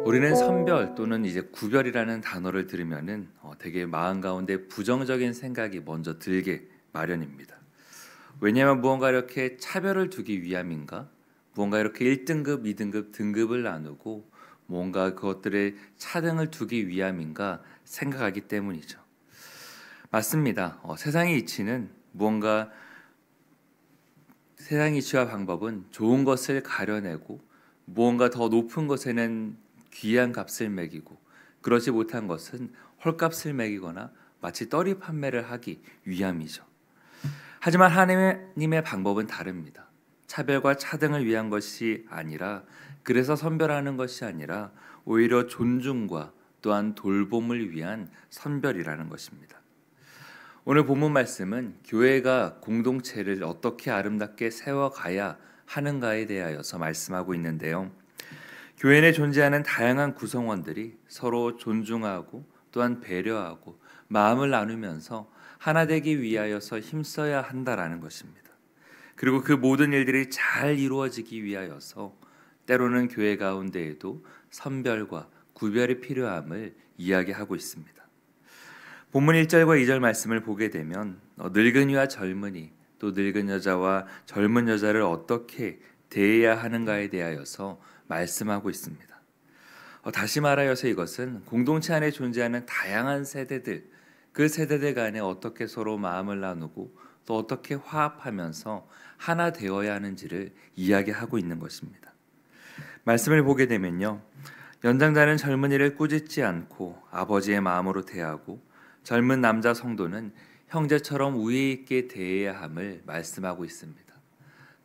우리는 선별 또는 이제 구별이라는 단어를 들으면은 되게 마음 가운데 부정적인 생각이 먼저 들게 마련입니다. 왜냐하면 무언가 이렇게 차별을 두기 위함인가? 무언가 이렇게 1등급, 2등급 등급을 나누고 뭔가 그것들의 차등을 두기 위함인가 생각하기 때문이죠. 맞습니다. 세상의 이치는 무언가 세상의 이치와 방법은 좋은 것을 가려내고 무언가 더 높은 것에는 귀한 값을 매기고 그러지 못한 것은 헐값을 매기거나 마치 떨이 판매를 하기 위함이죠. 하지만 하나님의 방법은 다릅니다. 차별과 차등을 위한 것이 아니라 그래서 선별하는 것이 아니라 오히려 존중과 또한 돌봄을 위한 선별이라는 것입니다. 오늘 본문 말씀은 교회가 공동체를 어떻게 아름답게 세워가야 하는가에 대하여서 말씀하고 있는데요. 교회 내 존재하는 다양한 구성원들이 서로 존중하고 또한 배려하고 마음을 나누면서 하나 되기 위하여서 힘써야 한다라는 것입니다. 그리고 그 모든 일들이 잘 이루어지기 위하여서 때로는 교회 가운데에도 선별과 구별이 필요함을 이야기하고 있습니다. 본문 1절과 2절 말씀을 보게 되면 늙은이와 젊은이 또 늙은 여자와 젊은 여자를 어떻게 대해야 하는가에 대하여서 말씀하고 있습니다. 다시 말하여서 이것은 공동체 안에 존재하는 다양한 세대들, 그 세대들 간에 어떻게 서로 마음을 나누고 또 어떻게 화합하면서 하나 되어야 하는지를 이야기하고 있는 것입니다. 말씀을 보게 되면요, 연장자는 젊은이를 꾸짖지 않고 아버지의 마음으로 대하고 젊은 남자 성도는 형제처럼 우애 있게 대해야 함을 말씀하고 있습니다.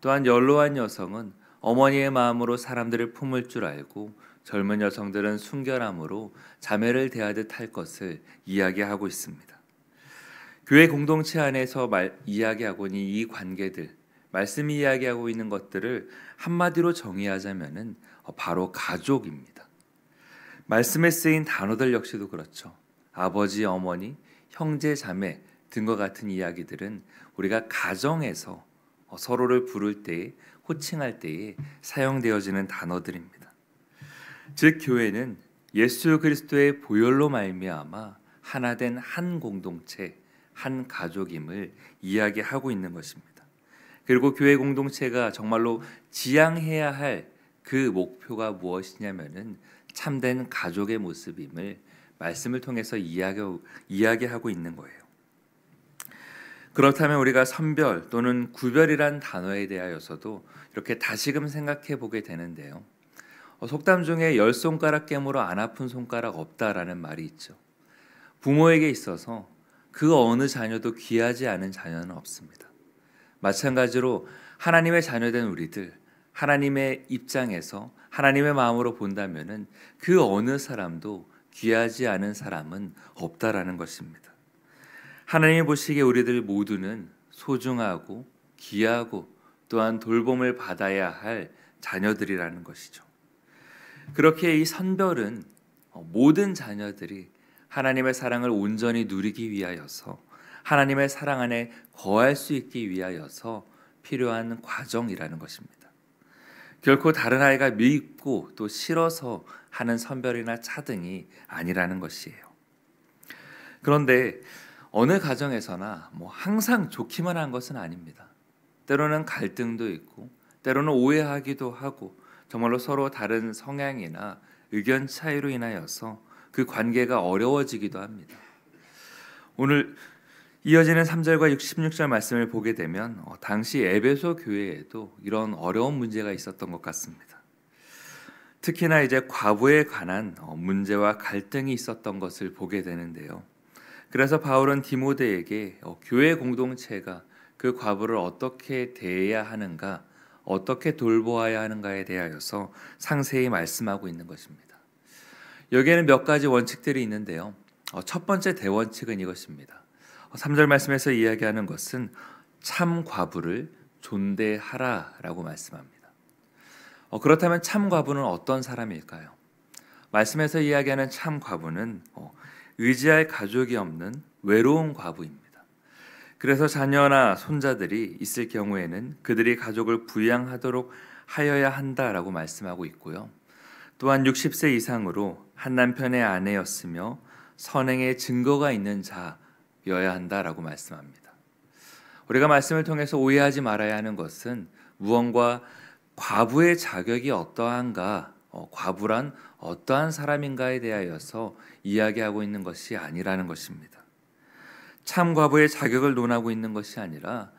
또한 연로한 여성은 어머니의 마음으로 사람들을 품을 줄 알고 젊은 여성들은 순결함으로 자매를 대하듯 할 것을 이야기하고 있습니다. 교회 공동체 안에서 이야기하고 있는 이 관계들, 말씀이 이야기하고 있는 것들을 한마디로 정의하자면은 바로 가족입니다. 말씀에 쓰인 단어들 역시도 그렇죠. 아버지, 어머니, 형제, 자매 등과 같은 이야기들은 우리가 가정에서 서로를 부를 때에 호칭할 때에 사용되어지는 단어들입니다. 즉 교회는 예수 그리스도의 보혈로 말미암아 하나된 한 공동체, 한 가족임을 이야기하고 있는 것입니다. 그리고 교회 공동체가 정말로 지향해야 할 그 목표가 무엇이냐면은 참된 가족의 모습임을 말씀을 통해서 이야기하고 있는 거예요. 그렇다면 우리가 선별 또는 구별이란 단어에 대하여서도 이렇게 다시금 생각해 보게 되는데요. 속담 중에 10손가락 깨물어 안 아픈 손가락 없다라는 말이 있죠. 부모에게 있어서 그 어느 자녀도 귀하지 않은 자녀는 없습니다. 마찬가지로 하나님의 자녀된 우리들, 하나님의 입장에서 하나님의 마음으로 본다면은 그 어느 사람도 귀하지 않은 사람은 없다라는 것입니다. 하나님이 보시기에 우리들 모두는 소중하고 귀하고 또한 돌봄을 받아야 할 자녀들이라는 것이죠. 그렇게 이 선별은 모든 자녀들이 하나님의 사랑을 온전히 누리기 위하여서 하나님의 사랑 안에 거할 수 있기 위하여서 필요한 과정이라는 것입니다. 결코 다른 아이가 밉고 또 싫어서 하는 선별이나 차등이 아니라는 것이에요. 그런데 어느 가정에서나 항상 좋기만 한 것은 아닙니다. 때로는 갈등도 있고 때로는 오해하기도 하고 정말로 서로 다른 성향이나 의견 차이로 인하여서 그 관계가 어려워지기도 합니다. 오늘 이어지는 3절과 16절 말씀을 보게 되면 당시 에베소 교회에도 이런 어려운 문제가 있었던 것 같습니다. 특히나 이제 과부에 관한 문제와 갈등이 있었던 것을 보게 되는데요. 그래서 바울은 디모데에게 교회 공동체가 그 과부를 어떻게 대해야 하는가, 어떻게 돌보아야 하는가에 대하여서 상세히 말씀하고 있는 것입니다. 여기에는 몇 가지 원칙들이 있는데요. 첫 번째 대원칙은 이것입니다. 3절 말씀에서 이야기하는 것은 참 과부를 존대하라라고 말씀합니다. 그렇다면 참 과부는 어떤 사람일까요? 말씀에서 이야기하는 참 과부는 의지할 가족이 없는 외로운 과부입니다. 그래서 자녀나 손자들이 있을 경우에는 그들이 가족을 부양하도록 하여야 한다라고 말씀하고 있고요. 또한 60세 이상으로 한 남편의 아내였으며 선행의 증거가 있는 자여야 한다라고 말씀합니다. 우리가 말씀을 통해서 오해하지 말아야 하는 것은 무언가 과부의 자격이 어떠한가, 과부란 어떠한 사람인가에 대하여서 이야기하고 있는 것이 아니라는 것입니다. 참 과부의 자격을 논하고 있는 것이 아니라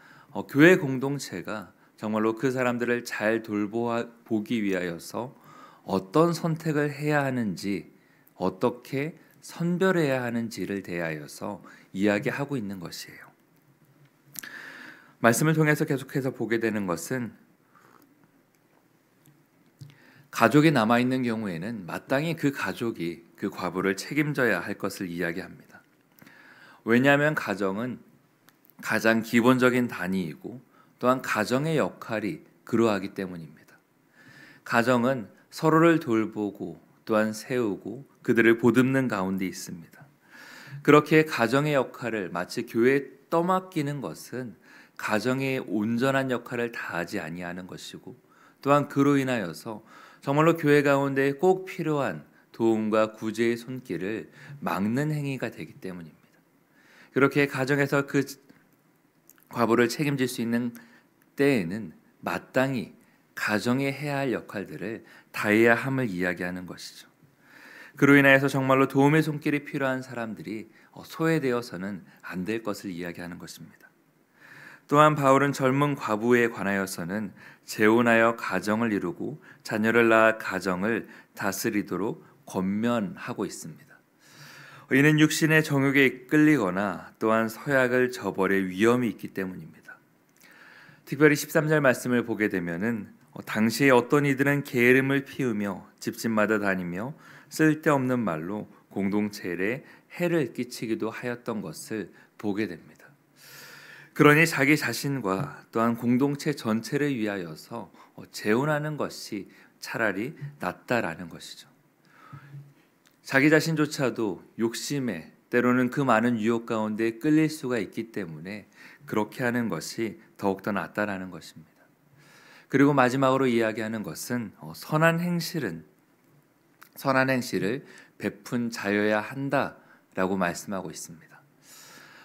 교회 공동체가 정말로 그 사람들을 잘 돌보기 위하여서 어떤 선택을 해야 하는지, 어떻게 선별해야 하는지를 대하여서 이야기하고 있는 것이에요. 말씀을 통해서 계속해서 보게 되는 것은 가족이 남아있는 경우에는 마땅히 그 가족이 그 과부를 책임져야 할 것을 이야기합니다. 왜냐하면 가정은 가장 기본적인 단위이고 또한 가정의 역할이 그러하기 때문입니다. 가정은 서로를 돌보고 또한 세우고 그들을 보듬는 가운데 있습니다. 그렇게 가정의 역할을 마치 교회에 떠맡기는 것은 가정의 온전한 역할을 다하지 아니하는 것이고 또한 그로 인하여서 정말로 교회 가운데 꼭 필요한 도움과 구제의 손길을 막는 행위가 되기 때문입니다. 그렇게 가정에서 그 과부를 책임질 수 있는 때에는 마땅히 가정에 해야 할 역할들을 다해야 함을 이야기하는 것이죠. 그로 인하여서 정말로 도움의 손길이 필요한 사람들이 소외되어서는 안 될 것을 이야기하는 것입니다. 또한 바울은 젊은 과부에 관하여서는 재혼하여 가정을 이루고 자녀를 낳아 가정을 다스리도록 권면하고 있습니다. 이는 육신의 정욕에 이끌리거나 또한 서약을 저버릴 위험이 있기 때문입니다. 특별히 13절 말씀을 보게 되면은 당시에 어떤 이들은 게으름을 피우며 집집마다 다니며 쓸데없는 말로 공동체에 해를 끼치기도 하였던 것을 보게 됩니다. 그러니 자기 자신과 또한 공동체 전체를 위하여서 재혼하는 것이 차라리 낫다라는 것이죠. 자기 자신조차도 욕심에 때로는 그 많은 유혹 가운데 끌릴 수가 있기 때문에 그렇게 하는 것이 더욱더 낫다라는 것입니다. 그리고 마지막으로 이야기하는 것은 선한 행실을 베푼 자여야 한다라고 말씀하고 있습니다.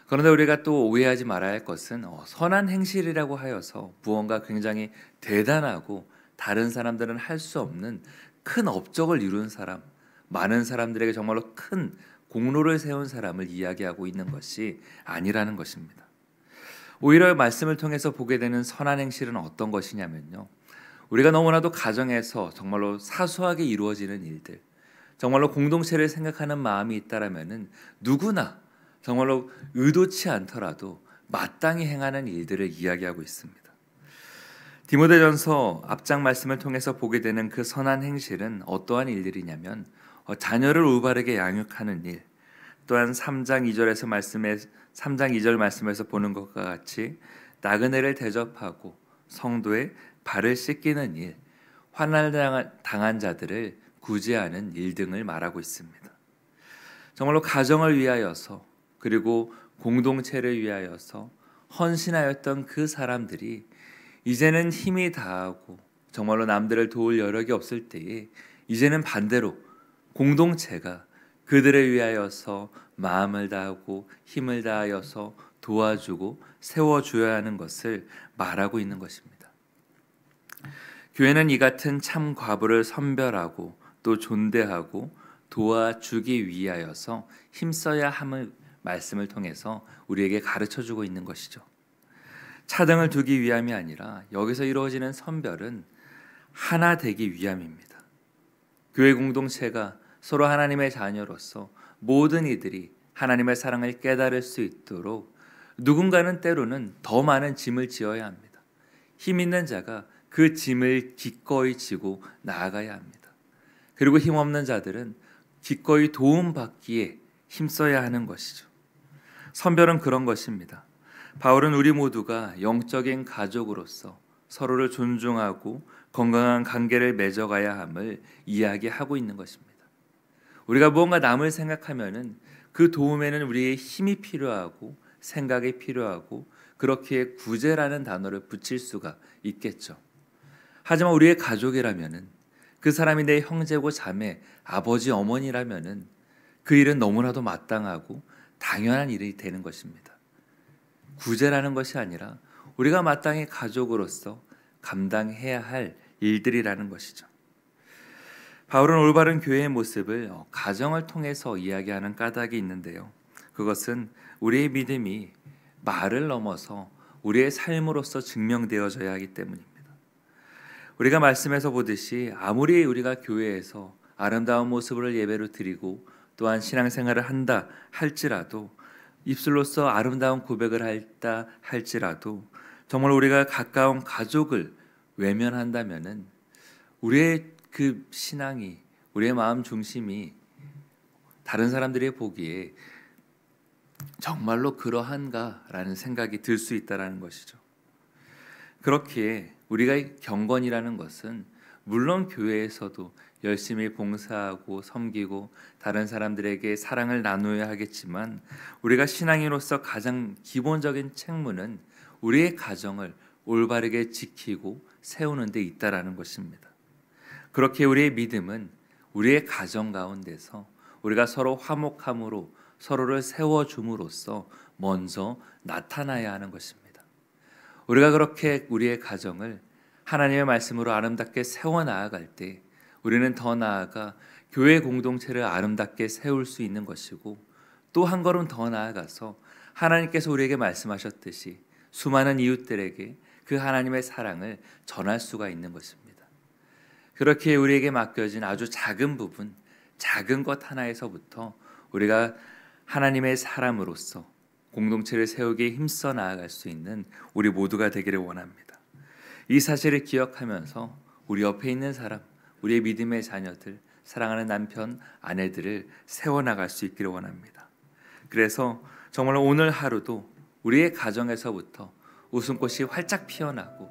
그런데 우리가 또 오해하지 말아야 할 것은 선한 행실이라고 하여서 무언가 굉장히 대단하고 다른 사람들은 할 수 없는 큰 업적을 이룬 사람, 많은 사람들에게 정말로 큰 공로를 세운 사람을 이야기하고 있는 것이 아니라는 것입니다. 오히려 말씀을 통해서 보게 되는 선한 행실은 어떤 것이냐면요, 우리가 너무나도 가정에서 정말로 사소하게 이루어지는 일들, 정말로 공동체를 생각하는 마음이 있다라면은 누구나 정말로 의도치 않더라도 마땅히 행하는 일들을 이야기하고 있습니다. 디모데전서 앞장 말씀을 통해서 보게 되는 그 선한 행실은 어떠한 일들이냐면 자녀를 올바르게 양육하는 일, 또한 3장 2절 말씀에서 보는 것과 같이 나그네를 대접하고 성도의 발을 씻기는 일, 환난을 당한 자들을 구제하는 일 등을 말하고 있습니다. 정말로 가정을 위하여서 그리고 공동체를 위하여서 헌신하였던 그 사람들이 이제는 힘이 다하고 정말로 남들을 도울 여력이 없을 때에 이제는 반대로 공동체가 그들을 위하여서 마음을 다하고 힘을 다하여서 도와주고 세워줘야 하는 것을 말하고 있는 것입니다. 교회는 이 같은 참 과부를 선별하고 또 존대하고 도와주기 위하여서 힘써야 함을 말씀을 통해서 우리에게 가르쳐주고 있는 것이죠. 차등을 두기 위함이 아니라 여기서 이루어지는 선별은 하나 되기 위함입니다. 교회 공동체가 서로 하나님의 자녀로서 모든 이들이 하나님의 사랑을 깨달을 수 있도록 누군가는 때로는 더 많은 짐을 지어야 합니다. 힘 있는 자가 그 짐을 기꺼이 지고 나아가야 합니다. 그리고 힘없는 자들은 기꺼이 도움받기에 힘써야 하는 것이죠. 선별은 그런 것입니다. 바울은 우리 모두가 영적인 가족으로서 서로를 존중하고 건강한 관계를 맺어가야 함을 이야기하고 있는 것입니다. 우리가 무언가 남을 생각하면은 그 도움에는 우리의 힘이 필요하고 생각이 필요하고 그렇기에 구제라는 단어를 붙일 수가 있겠죠. 하지만 우리의 가족이라면은 그 사람이 내 형제고 자매, 아버지, 어머니라면은 그 일은 너무나도 마땅하고 당연한 일이 되는 것입니다. 구제라는 것이 아니라 우리가 마땅히 가족으로서 감당해야 할 일들이라는 것이죠. 바울은 올바른 교회의 모습을 가정을 통해서 이야기하는 까닭이 있는데요. 그것은 우리의 믿음이 말을 넘어서 우리의 삶으로서 증명되어져야 하기 때문입니다. 우리가 말씀에서 보듯이 아무리 우리가 교회에서 아름다운 모습을 예배로 드리고 또한 신앙생활을 한다 할지라도 입술로서 아름다운 고백을 한다 할지라도 정말 우리가 가까운 가족을 외면한다면은 우리의 그 신앙이 우리의 마음 중심이 다른 사람들이 보기에 정말로 그러한가라는 생각이 들 수 있다라는 것이죠. 그렇기에 우리가 경건이라는 것은 물론 교회에서도 열심히 봉사하고 섬기고 다른 사람들에게 사랑을 나누어야 하겠지만 우리가 신앙인으로서 가장 기본적인 책무는 우리의 가정을 올바르게 지키고 세우는 데 있다라는 것입니다. 그렇게 우리의 믿음은 우리의 가정 가운데서 우리가 서로 화목함으로 서로를 세워줌으로써 먼저 나타나야 하는 것입니다. 우리가 그렇게 우리의 가정을 하나님의 말씀으로 아름답게 세워나아갈 때 우리는 더 나아가 교회 공동체를 아름답게 세울 수 있는 것이고 또 한 걸음 더 나아가서 하나님께서 우리에게 말씀하셨듯이 수많은 이웃들에게 그 하나님의 사랑을 전할 수가 있는 것입니다. 그렇게 우리에게 맡겨진 아주 작은 부분, 작은 것 하나에서부터 우리가 하나님의 사람으로서 공동체를 세우기에 힘써 나아갈 수 있는 우리 모두가 되기를 원합니다. 이 사실을 기억하면서 우리 옆에 있는 사람, 우리의 믿음의 자녀들, 사랑하는 남편, 아내들을 세워나갈 수 있기를 원합니다. 그래서 정말 오늘 하루도 우리의 가정에서부터 웃음꽃이 활짝 피어나고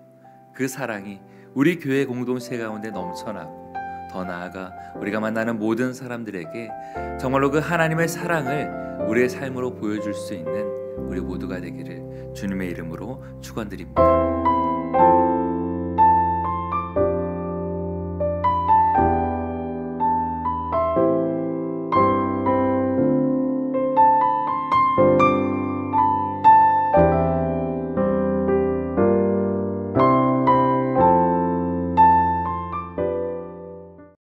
그 사랑이 우리 교회 공동체 가운데 넘쳐나고 더 나아가 우리가 만나는 모든 사람들에게 정말로 그 하나님의 사랑을 우리의 삶으로 보여줄 수 있는 우리 모두가 되기를 주님의 이름으로 축원드립니다.